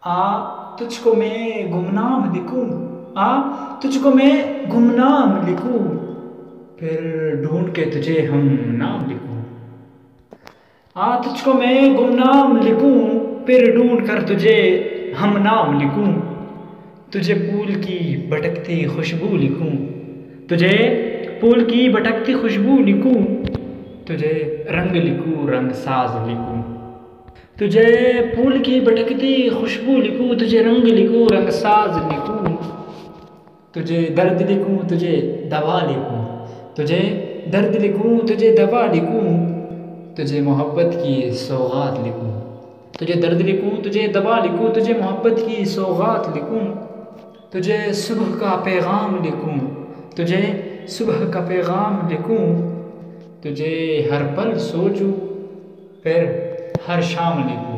तुझको मैं गुमनाम लिखूं। तुझको मैं गुमनाम लिखूं, फिर ढूंढ के तुझे हम नाम लिखूं। तुझको मैं गुमनाम लिखूं, फिर ढूंढ कर तुझे हम नाम लिखूं। तुझे फूल की भटकती खुशबू लिखूं, तुझे फूल की भटकती खुशबू लिखूं। तुझे रंग लिखूं, रंग साज लिखूं। तुझे फूल की भटकती खुशबू लिखूं, तुझे रंग लिखूं, रंग साज लिखूं। तुझे दर्द लिखूं, तुझे दवा लिखूं। तुझे दर्द लिखूं, तुझे दवा लिखूं। तुझे मोहब्बत की सौगात लिखूं। तुझे दर्द लिखूं, तुझे दवा लिखूं। तुझे मोहब्बत की सौगात लिखूं। तुझे सुबह का पैगाम लिखूं। तुझे सुबह का पैगाम लिखूं। तुझे हर पल सोचूं, फिर हर शाम लिखूं।